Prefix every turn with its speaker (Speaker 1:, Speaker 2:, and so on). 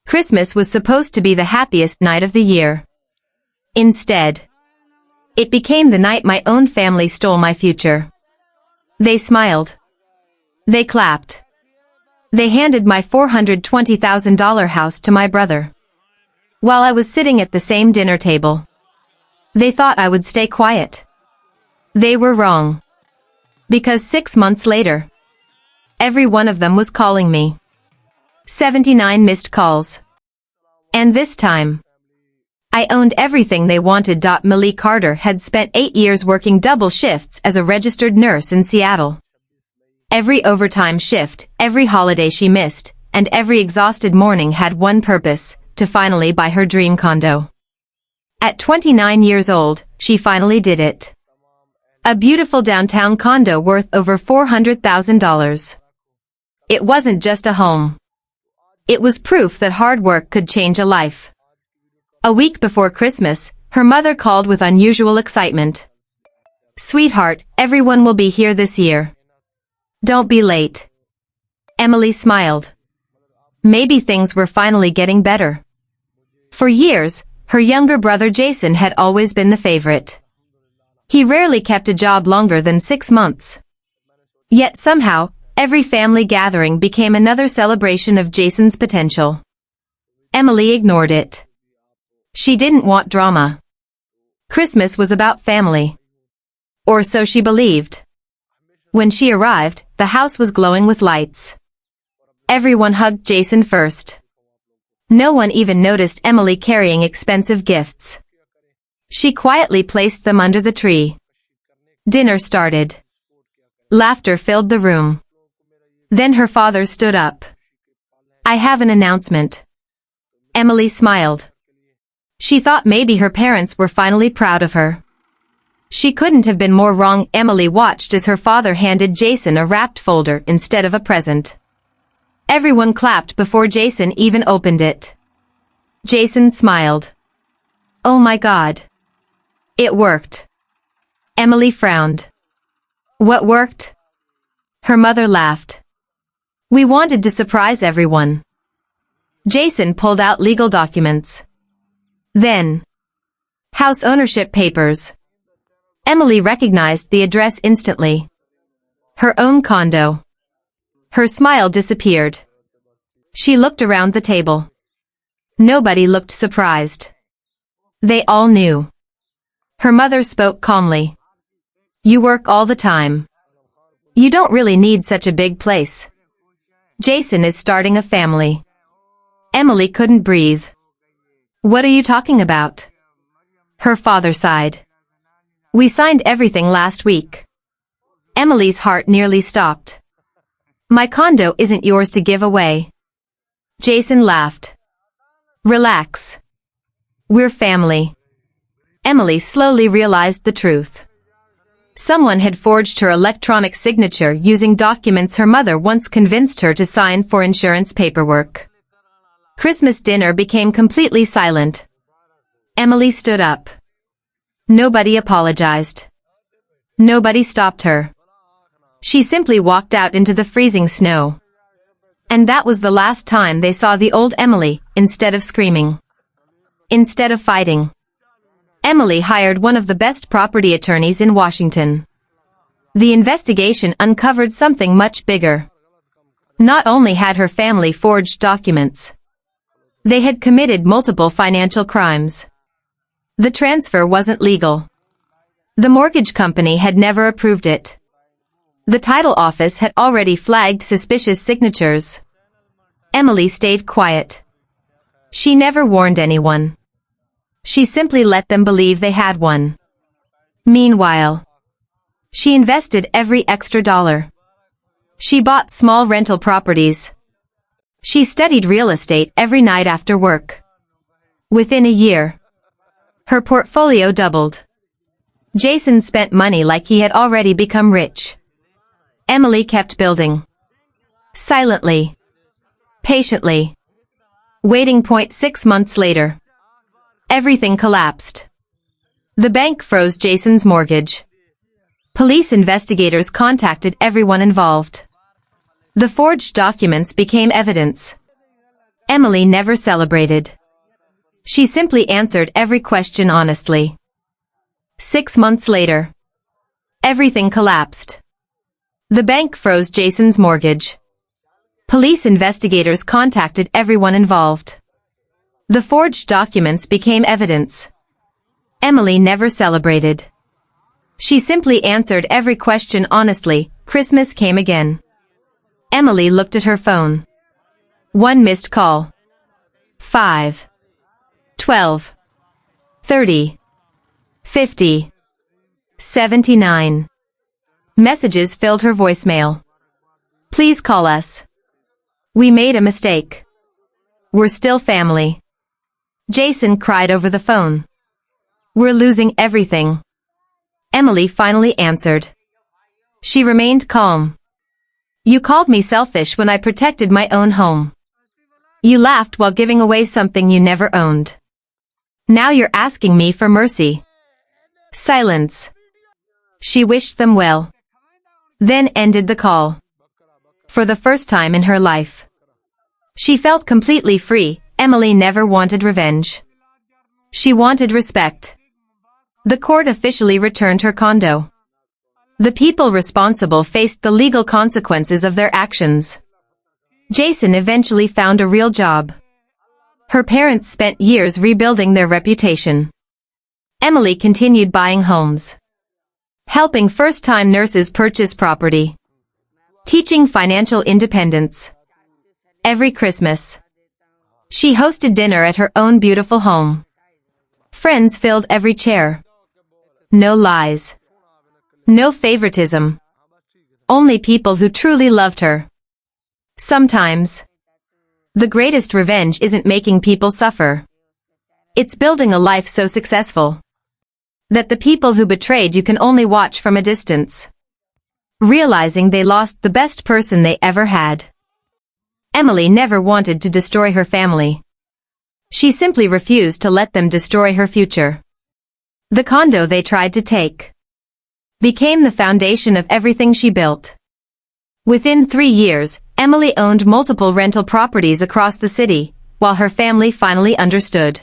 Speaker 1: Christmas was supposed to be the happiest night of the year. Instead, it became the night my own family stole my future. They smiled. They clapped. They handed my $420,000 house to my brother. While I was sitting at the same dinner table. They thought I would stay quiet. They were wrong. Because 6 months later, every one of them was calling me. 79 missed calls. And this time, I owned everything they wanted. Millie Carter had spent 8 years working double shifts as a registered nurse in Seattle. Every overtime shift, every holiday she missed, and every exhausted morning had one purpose, to finally buy her dream condo. At 29 years old, she finally did it. A beautiful downtown condo worth over $400,000. It wasn't just a home. It was proof that hard work could change a life. A week before Christmas, her mother called with unusual excitement. "Sweetheart, everyone will be here this year. Don't be late." Emily smiled. Maybe things were finally getting better. For years, her younger brother Jason had always been the favorite. He rarely kept a job longer than 6 months. Yet somehow, every family gathering became another celebration of Jason's potential. Emily ignored it. She didn't want drama. Christmas was about family. Or so she believed. When she arrived, the house was glowing with lights. Everyone hugged Jason first. No one even noticed Emily carrying expensive gifts. She quietly placed them under the tree. Dinner started. Laughter filled the room. Then her father stood up. "I have an announcement." Emily smiled. She thought maybe her parents were finally proud of her. She couldn't have been more wrong. Emily watched as her father handed Jason a wrapped folder instead of a present. Everyone clapped before Jason even opened it. Jason smiled. "Oh my God. It worked." Emily frowned. "What worked?" Her mother laughed. "We wanted to surprise everyone." Jason pulled out legal documents. Then, house ownership papers. Emily recognized the address instantly. Her own condo. Her smile disappeared. She looked around the table. Nobody looked surprised. They all knew. Her mother spoke calmly. "You work all the time. You don't really need such a big place. Jason is starting a family." Emily couldn't breathe. "What are you talking about?" Her father sighed. "We signed everything last week." Emily's heart nearly stopped. "My condo isn't yours to give away." Jason laughed. "Relax. We're family." Emily slowly realized the truth. Someone had forged her electronic signature using documents her mother once convinced her to sign for insurance paperwork. Christmas dinner became completely silent. Emily stood up. Nobody apologized. Nobody stopped her. She simply walked out into the freezing snow. And that was the last time they saw the old Emily. Instead of screaming, instead of fighting, Emily hired one of the best property attorneys in Washington. The investigation uncovered something much bigger. Not only had her family forged documents, they had committed multiple financial crimes. The transfer wasn't legal. The mortgage company had never approved it. The title office had already flagged suspicious signatures. Emily stayed quiet. She never warned anyone. She simply let them believe they had one. Meanwhile, she invested every extra dollar. She bought small rental properties. She studied real estate every night after work. Within a year, her portfolio doubled. Jason spent money like he had already become rich. Emily kept building. Silently. Patiently. Waiting. 6 months later, everything collapsed. The bank froze Jason's mortgage. Police investigators contacted everyone involved. The forged documents became evidence. Emily never celebrated. She simply answered every question honestly. 6 months later, everything collapsed. The bank froze Jason's mortgage. Police investigators contacted everyone involved. The forged documents became evidence. Emily never celebrated. She simply answered every question honestly. Christmas came again. Emily looked at her phone. 1 missed call. 5. 12. 30. 50. 79. Messages filled her voicemail. Please call us. We made a mistake. We're still family. Jason cried over the phone. We're losing everything. Emily finally answered. She remained calm. You called me selfish when I protected my own home. You laughed while giving away something you never owned. Now you're asking me for mercy. Silence. She wished them well. Then ended the call. For the first time in her life, she felt completely free. Emily never wanted revenge. She wanted respect. The court officially returned her condo. The people responsible faced the legal consequences of their actions. Jason eventually found a real job. Her parents spent years rebuilding their reputation. Emily continued buying homes, helping first-time nurses purchase property, teaching financial independence. Every Christmas, she hosted dinner at her own beautiful home. Friends filled every chair. No lies. No favoritism. Only people who truly loved her. Sometimes, the greatest revenge isn't making people suffer. It's building a life so successful that the people who betrayed you can only watch from a distance, realizing they lost the best person they ever had. Emily never wanted to destroy her family. She simply refused to let them destroy her future. The condo they tried to take became the foundation of everything she built. Within 3 years, Emily owned multiple rental properties across the city, while her family finally understood